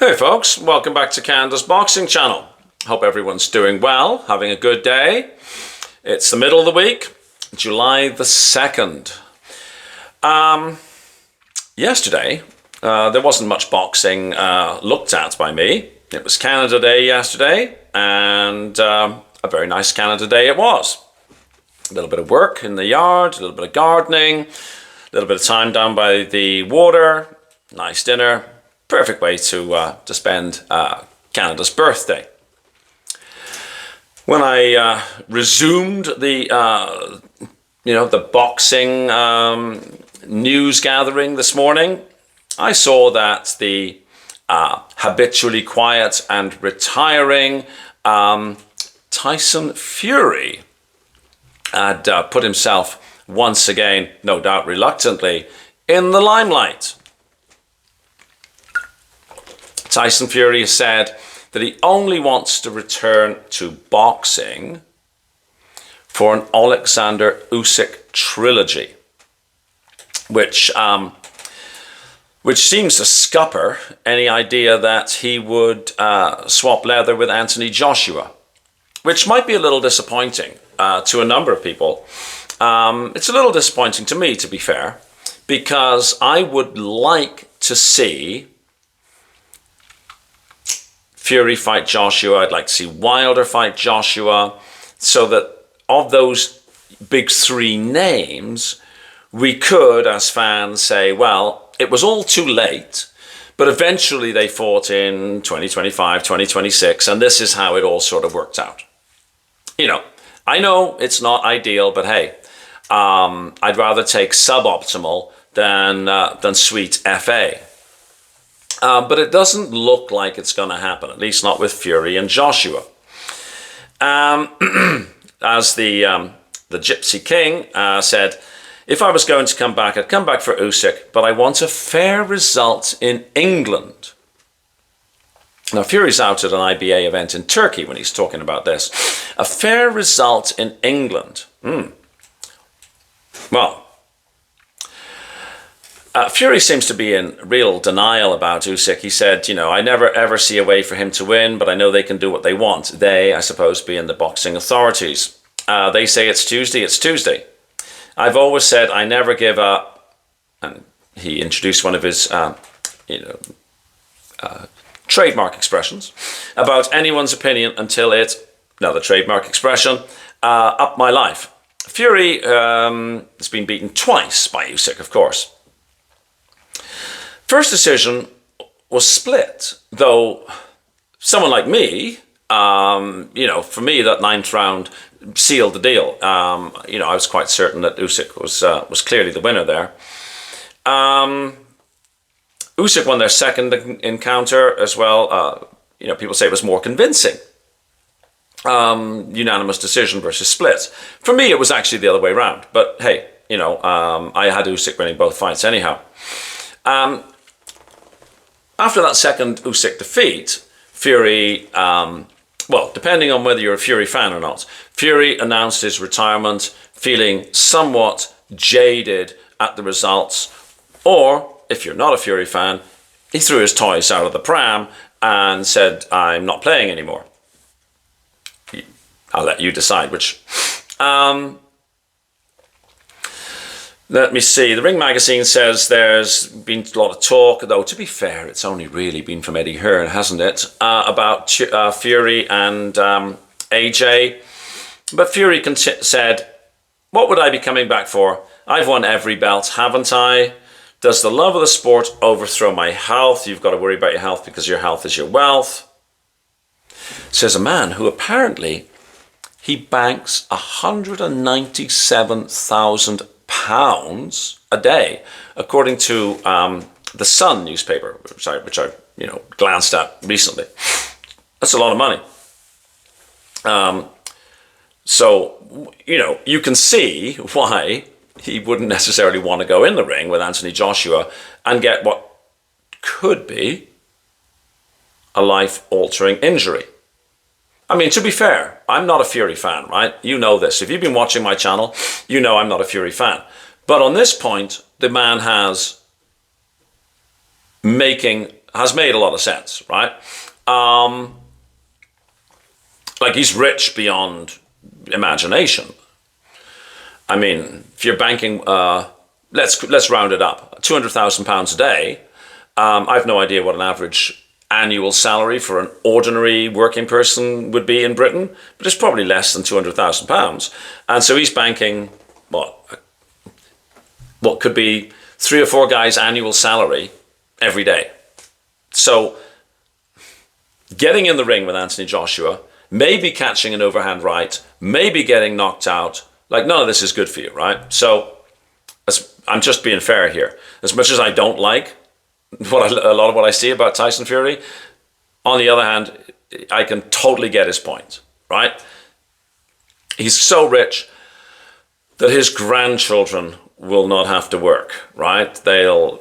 Hey folks, welcome back to Canada's Boxing Channel. Hope everyone's doing well, having a good day. It's the middle of the week, July the 2nd. Yesterday, there wasn't much boxing looked at by me. It was Canada Day yesterday, and a very nice Canada Day it was. A little bit of work in the yard, a little bit of gardening, a little bit of time down by the water, nice dinner. Perfect way to spend Canada's birthday. When I resumed the boxing news gathering this morning, I saw that the habitually quiet and retiring Tyson Fury had put himself once again, no doubt reluctantly, in the limelight. Tyson Fury has said that he only wants to return to boxing for an Alexander Usyk trilogy, which seems to scupper any idea that he would swap leather with Anthony Joshua, which might be a little disappointing to a number of people. It's a little disappointing to me, to be fair, because I would like to see Fury fight Joshua. I'd like to see Wilder fight Joshua, so that of those big three names, we could, as fans, say, well, it was all too late, but eventually they fought in 2025, 2026, and this is how it all sort of worked out. You know, I know it's not ideal, but hey, I'd rather take suboptimal than sweet FA. But it doesn't look like it's going to happen, at least not with Fury and Joshua. As the Gypsy King said, if I was going to come back, I'd come back for Usyk, but I want a fair result in England. Now, Fury's out at an IBA event in Turkey when he's talking about this. A fair result in England. Well, Fury seems to be in real denial about Usyk. He said, I never ever see a way for him to win, but I know they can do what they want. They, I suppose, being the boxing authorities. They say it's Tuesday, it's Tuesday. I've always said I never give up. And he introduced one of his, trademark expressions about anyone's opinion until it, another trademark expression, up my life. Fury has been beaten twice by Usyk, of course. First decision was split, though someone like me, for me that ninth round sealed the deal. I was quite certain that Usyk was clearly the winner there. Usyk won their second encounter as well. People say it was more convincing. Unanimous decision versus split. For me, it was actually the other way around. But hey, I had Usyk winning both fights anyhow. After that second Usyk defeat, Fury, depending on whether you're a Fury fan or not, Fury announced his retirement feeling somewhat jaded at the results, or if you're not a Fury fan, he threw his toys out of the pram and said, I'm not playing anymore. I'll let you decide which. Let me see. The Ring magazine says there's been a lot of talk, though to be fair, it's only really been from Eddie Hearn, hasn't it, about Fury and AJ. But Fury said, what would I be coming back for? I've won every belt, haven't I? Does the love of the sport overthrow my health? You've got to worry about your health because your health is your wealth. Says a man who apparently he banks £197,000 a day, according to the Sun newspaper, which I glanced at recently. That's a lot of money. So you can see why he wouldn't necessarily want to go in the ring with Anthony Joshua and get what could be a life-altering injury. I mean, to be fair, I'm not a Fury fan, right? You know this. If you've been watching my channel, you know I'm not a Fury fan. But on this point, the man has making has made a lot of sense, right? Like, he's rich beyond imagination. I mean, if you're banking, let's round it up, £200,000 a day. I have no idea what an average annual salary for an ordinary working person would be in Britain, but it's probably less than £200,000. And so he's banking what could be 3 or 4 guys' annual salary every day. So getting in the ring with Anthony Joshua, maybe catching an overhand right, maybe getting knocked out, like, none of this is good for you, right? So I'm just being fair here. As much as I don't like a lot of what I see about Tyson Fury, on the other hand, I can totally get his point, right? He's so rich that his grandchildren will not have to work, right?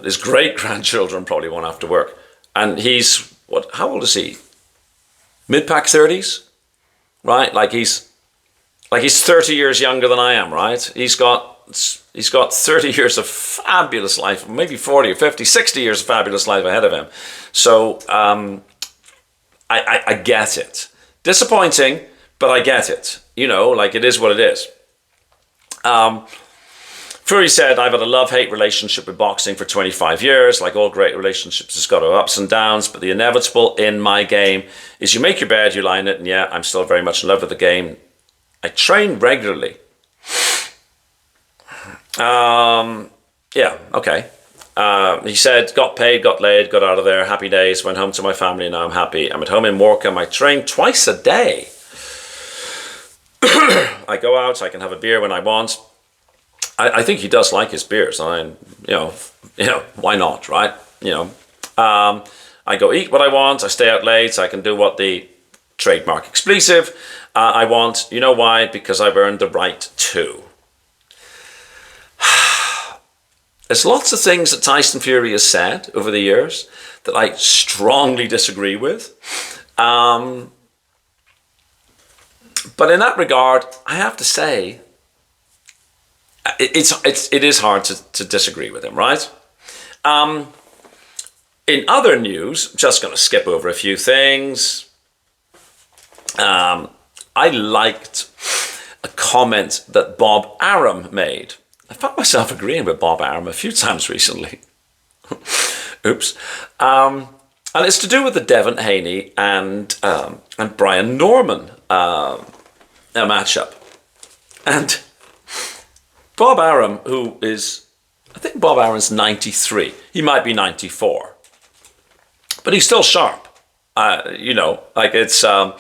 His great-grandchildren probably won't have to work. And he's, how old is he? Mid-pack 30s, right? Like he's 30 years younger than I am, right? He's got 30 years of fabulous life, maybe 40 or 50, 60 years of fabulous life ahead of him. So I get it. Disappointing, but I get it. You know, like, it is what it is. Fury said, I've had a love-hate relationship with boxing for 25 years. Like all great relationships, it's got ups and downs, but the inevitable in my game is you make your bed, you lie in it, and yeah, I'm still very much in love with the game. I train regularly. Yeah, okay. He said, got paid, got laid, got out of there, happy days, went home to my family, now I'm happy. I'm at home in Morecambe, I train twice a day. I go out, I can have a beer when I want. I think he does like his beers. Why not, right? I go eat what I want, I stay out late, so I can do what the trademark expletive I want. You know why? Because I've earned the right to. There's lots of things that Tyson Fury has said over the years that I strongly disagree with. But in that regard, I have to say, it is hard to disagree with him, right? In other news, just going to skip over a few things. I liked a comment that Bob Arums made. I found myself agreeing with Bob Arums a few times recently. Oops. And it's to do with the Devin Haney and Brian Norman matchup. And Bob Arums, who is, I think Bob Arums is 93. He might be 94. But he's still sharp. He's still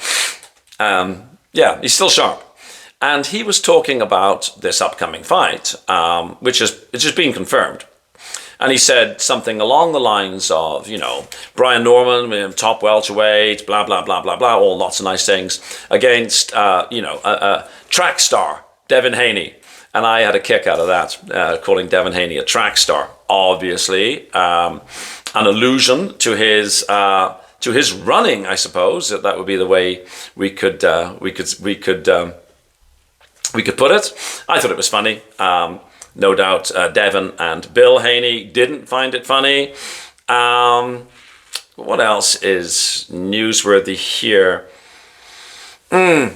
sharp. And he was talking about this upcoming fight, which has been confirmed. And he said something along the lines of, Brian Norman, top welterweight, blah, blah, blah, blah, blah, all lots of nice things, against, track star, Devin Haney. And I had a kick out of that, calling Devin Haney a track star. Obviously, an allusion to his running, I suppose. That would be the way we could put it. I thought it was funny. No doubt Devin and Bill Haney didn't find it funny. What else is newsworthy here? A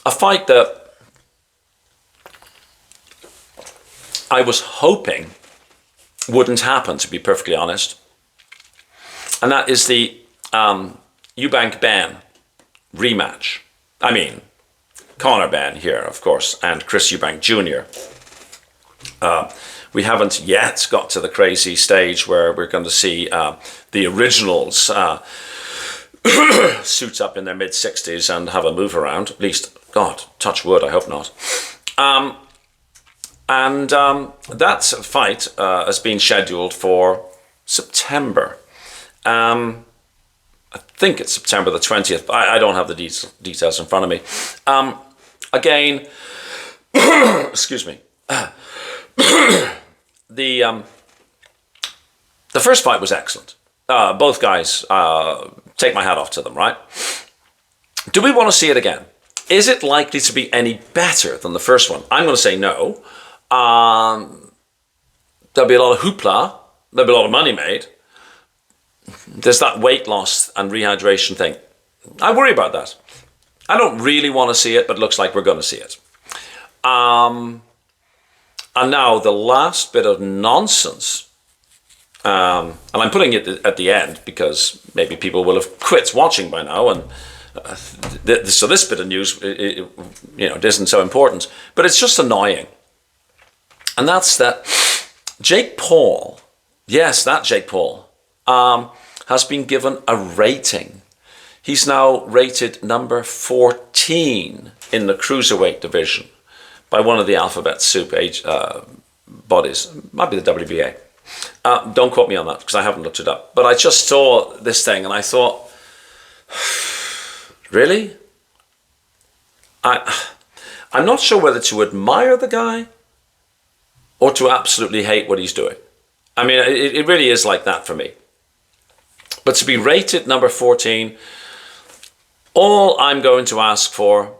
fight that I was hoping wouldn't happen, to be perfectly honest. And that is the Eubank Ben rematch. I mean, Conor Ben here, of course, and Chris Eubank Jr. We haven't yet got to the crazy stage where we're going to see the originals suit up in their mid-60s and have a move around. At least, God, touch wood, I hope not. That fight has been scheduled for September. I think it's September the 20th. I don't have the details in front of me. Again, excuse me. The first fight was excellent. Both guys, take my hat off to them, right? Do we want to see it again? Is it likely to be any better than the first one? I'm going to say no. There'll be a lot of hoopla. There'll be a lot of money made. there's that weight loss and rehydration thing. I worry about that. I don't really want to see it, but it looks like we're going to see it. And now the last bit of nonsense, and I'm putting it at the end because maybe people will have quit watching by now, and so this bit of news, it isn't so important, but it's just annoying. And that's that Jake Paul, yes, that Jake Paul, has been given a rating. He's now rated number 14 in the cruiserweight division by one of the alphabet soup bodies. Might be the WBA. Don't quote me on that because I haven't looked it up. But I just saw this thing and I thought, really? I'm not sure whether to admire the guy or to absolutely hate what he's doing. I mean, it really is like that for me. But to be rated number 14, all I'm going to ask for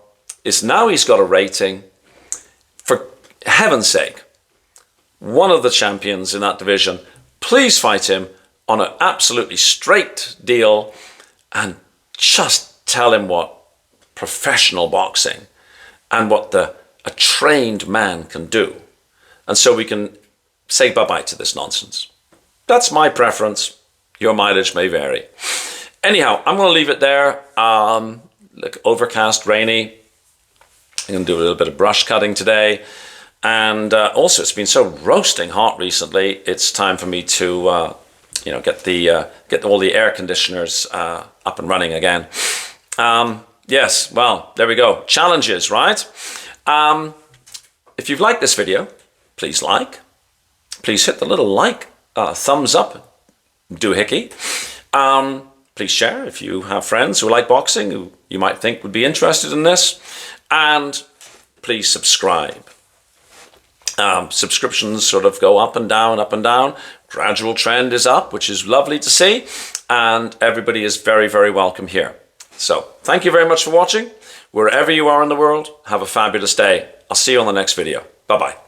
is now he's got a rating. For heaven's sake, one of the champions in that division, please fight him on an absolutely straight deal and just tell him what professional boxing and what a trained man can do. And so we can say bye-bye to this nonsense. That's my preference. Your mileage may vary. Anyhow, I'm going to leave it there. Look, overcast, rainy. I'm going to do a little bit of brush cutting today. And also, it's been so roasting hot recently. It's time for me to, get all the air conditioners up and running again. Yes, well, there we go. Challenges, right? If you've liked this video, please like. Please hit the little like, thumbs up, doohickey. Please share if you have friends who like boxing, who you might think would be interested in this. And please subscribe. Subscriptions sort of go up and down, up and down. Gradual trend is up, which is lovely to see. And everybody is very, very welcome here. So thank you very much for watching. Wherever you are in the world, have a fabulous day. I'll see you on the next video. Bye-bye.